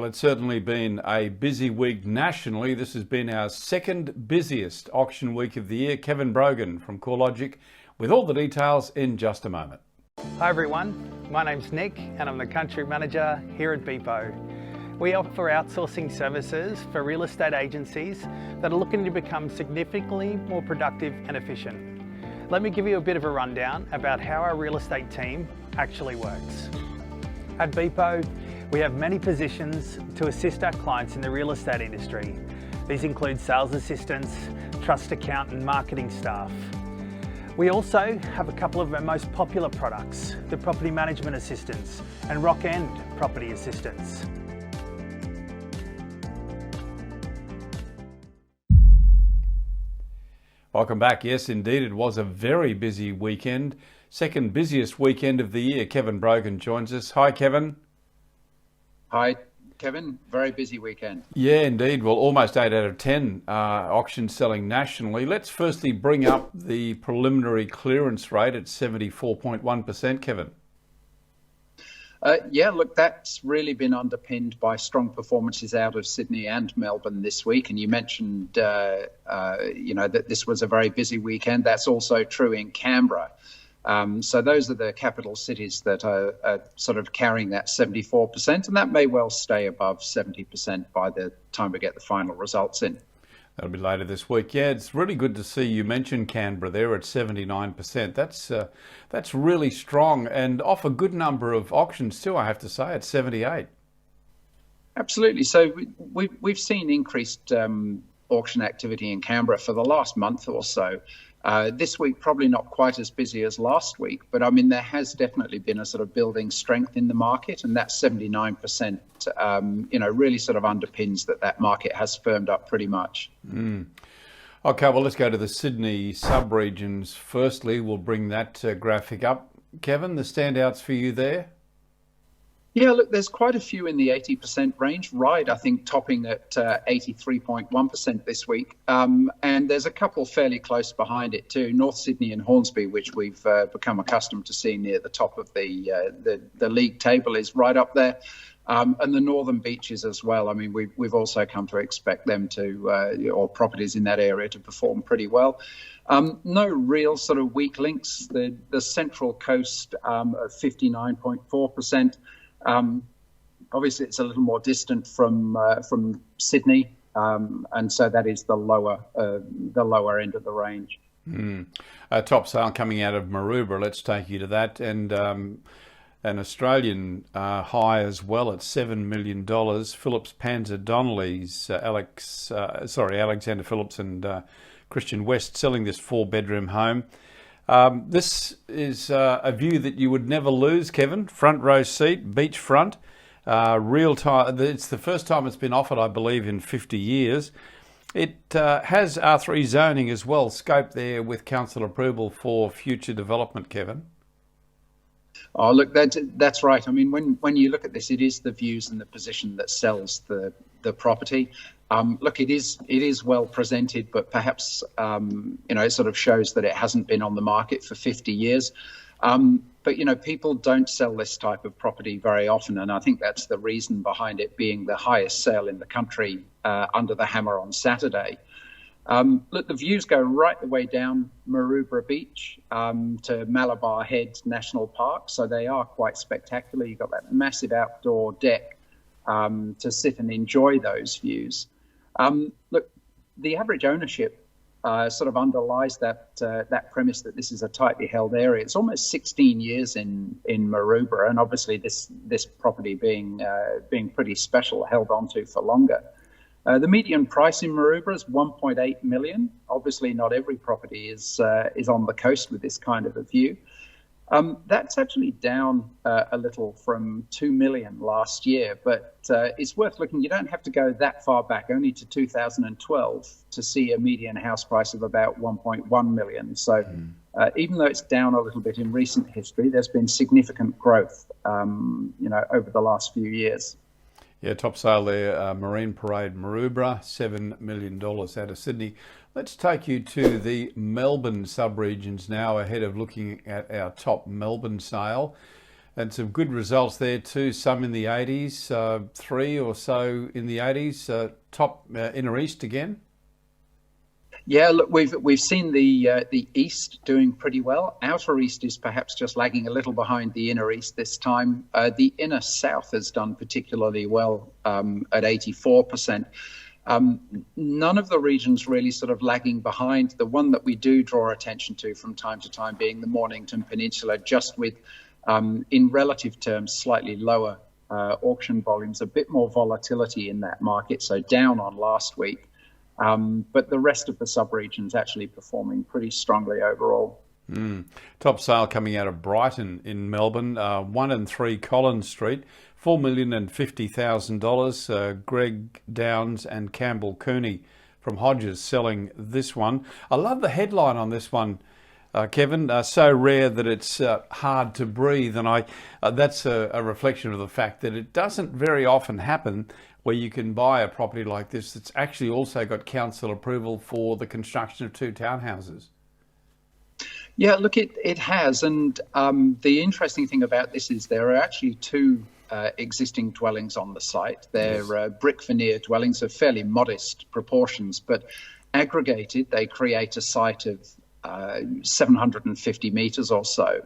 Well, it's certainly been a busy week nationally. This has been our second busiest auction week of the year. Kevin Brogan from CoreLogic with all the details in just a moment. Hi everyone, my name's Nick and I'm the Country Manager here at Beepo. We offer outsourcing services for real estate agencies that are looking to become significantly more productive and efficient. Let me give you a bit of a rundown about how our real estate team actually works. At Beepo, we have many positions to assist our clients in the real estate industry. These include sales assistants, trust accountant, marketing staff. We also have a couple of our most popular products, the property management assistants and Rock End property assistants. Welcome back. Yes, indeed, it was a very busy weekend. Second busiest weekend of the year. Kevin Brogan joins us. Hi, Kevin. Hi, Kevin. Very busy weekend. Yeah, indeed. Well, almost 8 out of 10 auctions selling nationally. Let's firstly bring up the preliminary clearance rate at 74.1%, Kevin. Yeah, look, that's really been underpinned by strong performances out of Sydney and Melbourne this week. And you mentioned, that this was a very busy weekend. That's also true in Canberra. So those are the capital cities that are sort of carrying that 74%, and that may well stay above 70% by the time we get the final results in. That'll be later this week. Yeah, it's really good to see you mention Canberra there at 79%. That's really strong and off a good number of auctions too, I have to say, at 78. Absolutely. So we've seen increased auction activity in Canberra for the last month or so. This week, probably not quite as busy as last week, but I mean, there has definitely been a sort of building strength in the market, and that 79%, really sort of underpins that market has firmed up pretty much. Okay, well, let's go to the Sydney sub-regions. Firstly, we'll bring that graphic up. Kevin, the standouts for you there? Yeah, look, there's quite a few in the 80% range. Ryde, I think, topping at 83.1% this week. And there's a couple fairly close behind it too. North Sydney and Hornsby, which we've become accustomed to seeing near the top of the league table, is right up there. And the Northern Beaches as well. I mean, we've also come to expect them to, or properties in that area, to perform pretty well. No real sort of weak links. The Central Coast at 59.4%. Obviously, it's a little more distant from Sydney, and so that is the lower end of the range. Top sale coming out of Maroubra. Let's take you to that, and an Australian high as well at $7 million. Phillips Panzer Donnelly's Alexander Phillips and Christian West selling this 4-bedroom home. This is a view that you would never lose, Kevin. Front row seat, beachfront, real time. It's the first time it's been offered, I believe, in 50 years. It has R3 zoning as well, scope there with council approval for future development, Kevin. Oh, look, that's right. I mean, when you look at this, it is the views and the position that sells the property. Look, it is well presented, but perhaps it sort of shows that it hasn't been on the market for 50 years. But people don't sell this type of property very often, and I think that's the reason behind it being the highest sale in the country under the hammer on Saturday. Look, the views go right the way down Maroubra Beach to Malabar Head National Park, so they are quite spectacular. You've got that massive outdoor deck to sit and enjoy those views. Look, the average ownership sort of underlies that premise that this is a tightly held area. It's almost 16 years in Maroubra, and obviously this property being pretty special, held onto for longer. The median price in Maroubra is $1.8 million. Obviously, not every property is on the coast with this kind of a view. That's actually down a little from $2 million last year, but it's worth looking. You don't have to go that far back, only to 2012, to see a median house price of about $1.1 million. So even though it's down a little bit in recent history, there's been significant growth, over the last few years. Yeah, top sale there, Marine Parade Maroubra, $7 million out of Sydney. Let's take you to the Melbourne sub-regions now, ahead of looking at our top Melbourne sale. And some good results there too, some in the 80s, 3 or so in the 80s, top Inner East again. Yeah, look, we've seen the East doing pretty well. Outer East is perhaps just lagging a little behind the Inner East this time. The Inner South has done particularly well at 84%. None of the regions really sort of lagging behind. The one that we do draw attention to from time to time being the Mornington Peninsula, just with, in relative terms, slightly lower auction volumes, a bit more volatility in that market, so down on last week. But the rest of the sub-regions actually performing pretty strongly overall. Top sale coming out of Brighton in Melbourne, 1 and 3 Collins Street, $4,050,000. Greg Downs and Campbell Cooney from Hodges selling this one. I love the headline on this one, Kevin. So rare that it's hard to breathe, and that's a reflection of the fact that it doesn't very often happen where you can buy a property like this that's actually also got council approval for the construction of 2 townhouses. Yeah, look, it has. And the interesting thing about this is there are actually 2 existing dwellings on the site. They're brick veneer dwellings of fairly modest proportions, but aggregated, they create a site of 750 metres or so,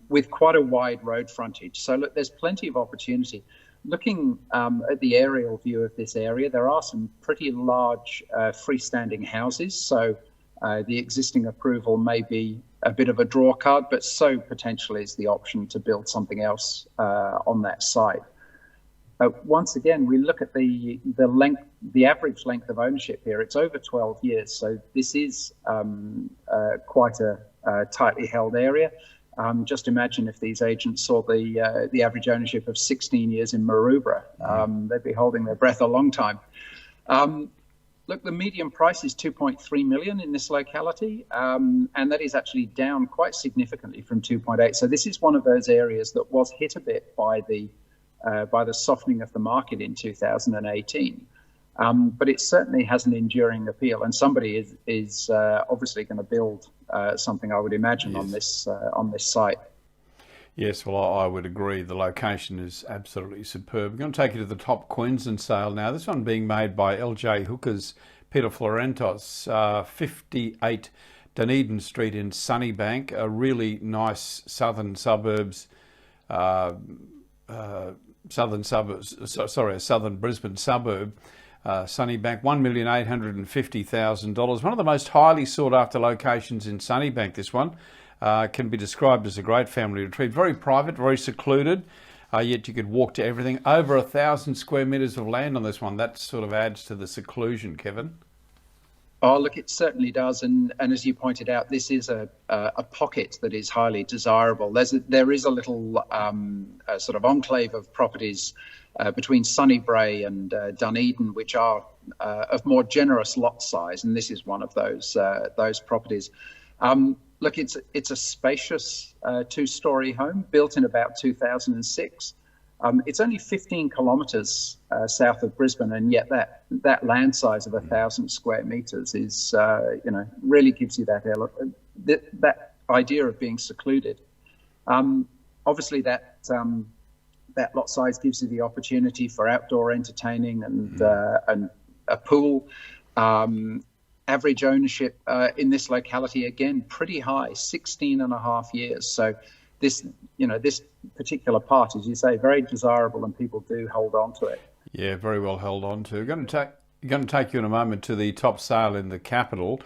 with quite a wide road frontage. So look, there's plenty of opportunity. Looking at the aerial view of this area, there are some pretty large freestanding houses. So the existing approval may be a bit of a draw card, but so potentially is the option to build something else on that site. Once again, we look at the average length of ownership here. It's over 12 years, so this is quite a tightly held area. Just imagine if these agents saw the average ownership of 16 years in Maroubra. They'd be holding their breath a long time. Look, the median price is 2.3 million in this locality, and that is actually down quite significantly from 2.8. So this is one of those areas that was hit a bit by the softening of the market in 2018. But it certainly has an enduring appeal, and somebody is obviously going to build something, I would imagine, on this site. Yes, well, I would agree. The location is absolutely superb. We're going to take you to the top Queensland sale now. This one being made by LJ Hookers, Peter Florentos, 58 Dunedin Street in Sunnybank, a really nice southern suburbs, a southern Brisbane suburb. Sunnybank, $1,850,000. One of the most highly sought after locations in Sunnybank, this one. Can be described as a great family retreat. Very private, very secluded, yet you could walk to everything. Over 1,000 square metres of land on this one. That sort of adds to the seclusion, Kevin. Oh, look, it certainly does. And as you pointed out, this is a pocket that is highly desirable. There is a little sort of enclave of properties between Sunnybray and Dunedin, which are of more generous lot size. And this is one of those properties. Look, it's a spacious 2-storey home built in about 2006. It's only 15 kilometres south of Brisbane, and yet that land size of 1,000 square metres is, really gives you that idea of being secluded. Obviously, that lot size gives you the opportunity for outdoor entertaining and a pool. Average ownership in this locality, again, pretty high, 16.5 years. So this particular part, as you say, very desirable, and people do hold on to it. Yeah, very well held on to. Going to take you in a moment to the top sale in the capital,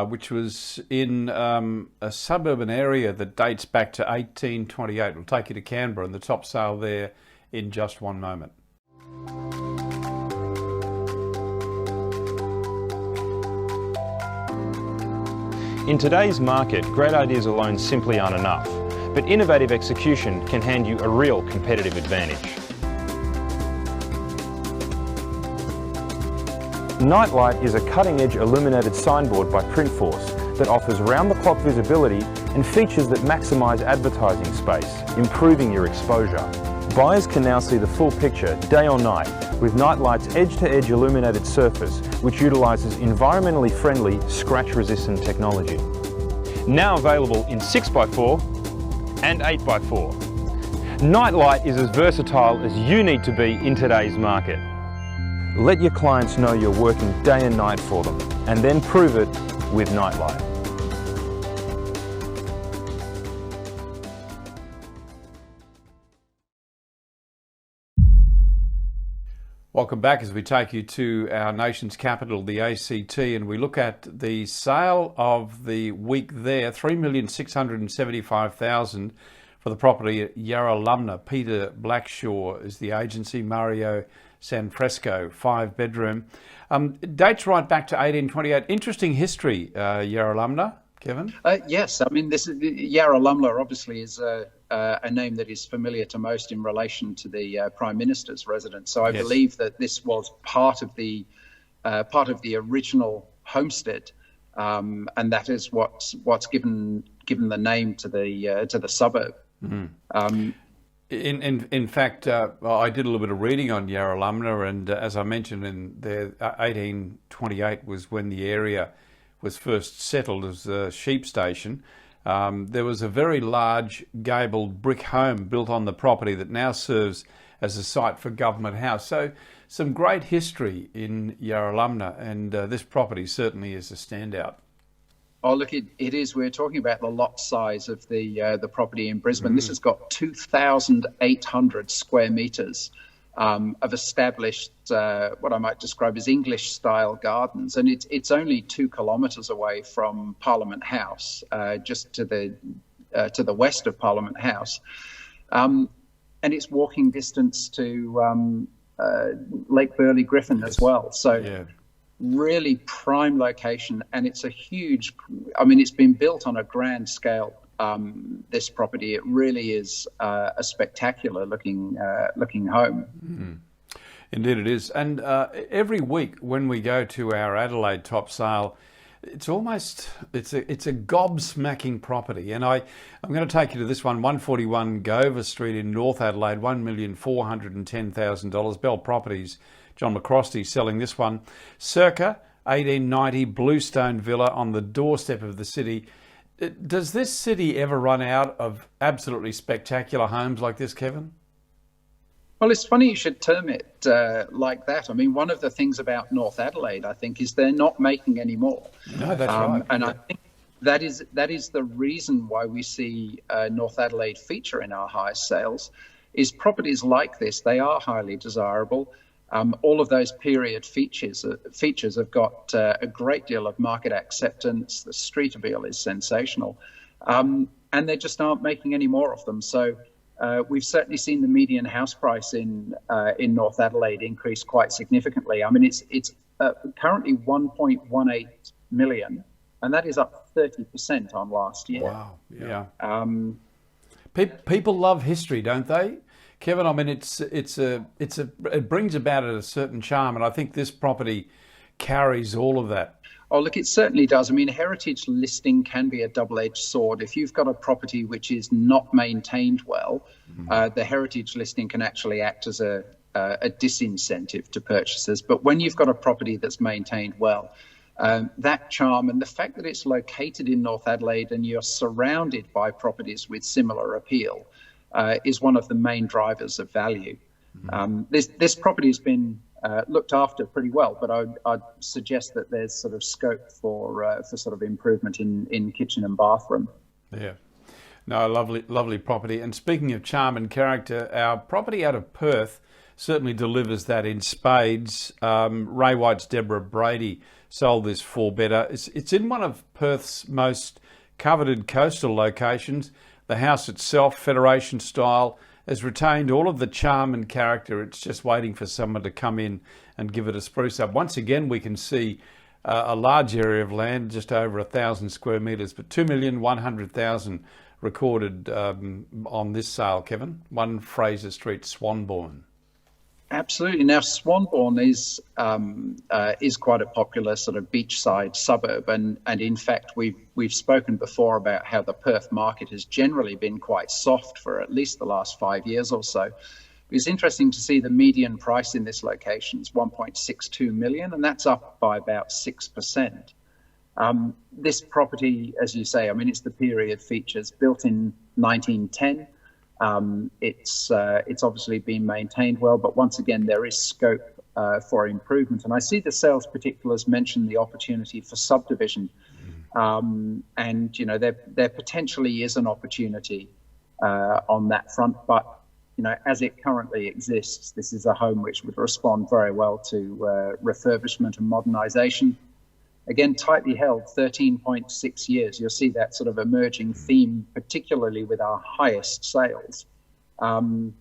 which was in a suburban area that dates back to 1828. We'll take you to Canberra and the top sale there in just one moment. In today's market, great ideas alone simply aren't enough, but innovative execution can hand you a real competitive advantage. Nightlight is a cutting-edge illuminated signboard by Printforce that offers round-the-clock visibility and features that maximise advertising space, improving your exposure. Buyers can now see the full picture, day or night, with Nightlight's edge-to-edge illuminated surface, which utilises environmentally friendly, scratch-resistant technology. Now available in 6x4 and 8x4. Nightlight is as versatile as you need to be in today's market. Let your clients know you're working day and night for them, and then prove it with Nightlight. Welcome back as we take you to our nation's capital, the ACT, and we look at the sale of the week there, $3,675,000 for the property at Yarralumna. Peter Blackshaw is the agency, Mario Sanfresco, 5-bedroom. Dates right back to 1828. Interesting history, Yarralumna, Kevin? Yes, I mean, this is Yarralumna obviously is a name that is familiar to most in relation to the Prime Minister's residence. So I believe that this was part of the original homestead, and that is what's given the name to the suburb. Mm-hmm. In fact, I did a little bit of reading on Yarralumna, and as I mentioned, in there, 1828 was when the area was first settled as a sheep station. There was a very large gabled brick home built on the property that now serves as a site for Government House. So some great history in Yarralumna, and this property certainly is a standout. Oh, look, it is. We're talking about the lot size of the property in Brisbane. This has got 2,800 square metres of established, what I might describe as English-style gardens, and it's only 2 kilometres away from Parliament House, just to the west of Parliament House, and it's walking distance to Lake Burley Griffin as well. So. Really prime location, and it's a huge, I mean, it's been built on a grand scale, this property. It really is a spectacular looking home. Mm-hmm. Indeed it is. And every week when we go to our Adelaide top sale, it's a gobsmacking property. And I'm going to take you to this one, 141 Gover Street in North Adelaide, $1,410,000. Bell Properties, John McCrosty selling this one. Circa 1890 Bluestone Villa on the doorstep of the city. Does this city ever run out of absolutely spectacular homes like this, Kevin? Well, it's funny you should term it like that. I mean, one of the things about North Adelaide, I think, is they're not making any more. No, that's right. And I think that is the reason why we see North Adelaide feature in our highest sales, is properties like this. They are highly desirable. All of those period features have got a great deal of market acceptance. The street appeal is sensational, and they just aren't making any more of them. So we've certainly seen the median house price in North Adelaide increase quite significantly. I mean, it's currently 1.18 million, and that is up 30% on last year. Wow! Yeah. People love history, don't they, Kevin? I mean, it brings about a certain charm, and I think this property carries all of that. Oh, look, it certainly does. I mean, heritage listing can be a double-edged sword. If you've got a property which is not maintained well, the heritage listing can actually act as a disincentive to purchasers. But when you've got a property that's maintained well, that charm and the fact that it's located in North Adelaide and you're surrounded by properties with similar appeal is one of the main drivers of value. This property has been looked after pretty well, but I'd suggest that there's sort of scope for sort of improvement in kitchen and bathroom. Yeah. No, lovely property. And speaking of charm and character, our property out of Perth certainly delivers that in spades. Ray White's Deborah Brady sold this 4-bedder. It's in one of Perth's most coveted coastal locations. The house itself, Federation style, has retained all of the charm and character. It's just waiting for someone to come in and give it a spruce up. Once again, we can see a large area of land, just over 1,000 square metres, but $2,100,000 recorded on this sale, Kevin. 1 Fraser Street, Swanbourne. Absolutely. Now, Swanbourne is quite a popular sort of beachside suburb, and in fact, we've spoken before about how the Perth market has generally been quite soft for at least the last 5 years or so. It's interesting to see the median price in this location is 1.62 million, and that's up by about 6%. This property, as you say, I mean, it's the period features, built in 1910. It's obviously been maintained well, but once again, there is scope for improvement. And I see the sales particulars mention the opportunity for subdivision. And, there potentially is an opportunity on that front, but as it currently exists, this is a home which would respond very well to refurbishment and modernisation. Again, tightly held, 13.6 years. You'll see that sort of emerging theme, particularly with our highest sales. The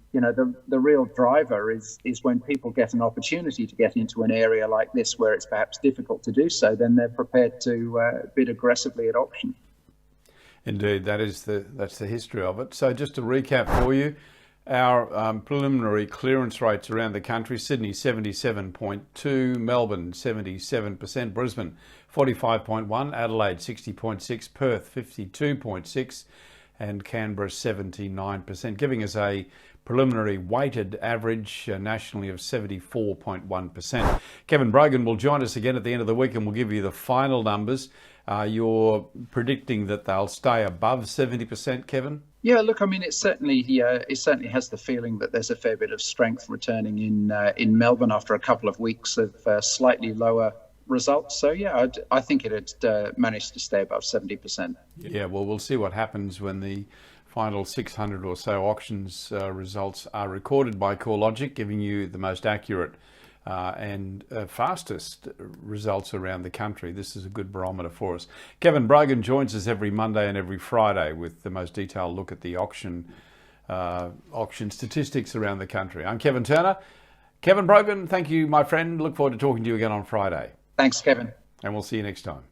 real driver is when people get an opportunity to get into an area like this where it's perhaps difficult to do so, then they're prepared to bid aggressively at auction. Indeed, that's the history of it. So just to recap for you, our preliminary clearance rates around the country: Sydney 77.2, Melbourne 77%, Brisbane 45.1, Adelaide 60.6, Perth 52.6, and Canberra 79%, giving us a preliminary weighted average nationally of 74.1%. Kevin Brogan will join us again at the end of the week and we'll give you the final numbers. You're predicting that they'll stay above 70%, Kevin? Yeah, look, I mean, it certainly has the feeling that there's a fair bit of strength returning in Melbourne after a couple of weeks of slightly lower results. So, yeah, I think it had managed to stay above 70%. Yeah, well, we'll see what happens when the final 600 or so auctions results are recorded by CoreLogic, giving you the most accurate and fastest results around the country. This is a good barometer for us. Kevin Brogan joins us every Monday and every Friday with the most detailed look at the auction statistics around the country. I'm Kevin Turner. Kevin Brogan, thank you, my friend. Look forward to talking to you again on Friday. Thanks, Kevin. And we'll see you next time.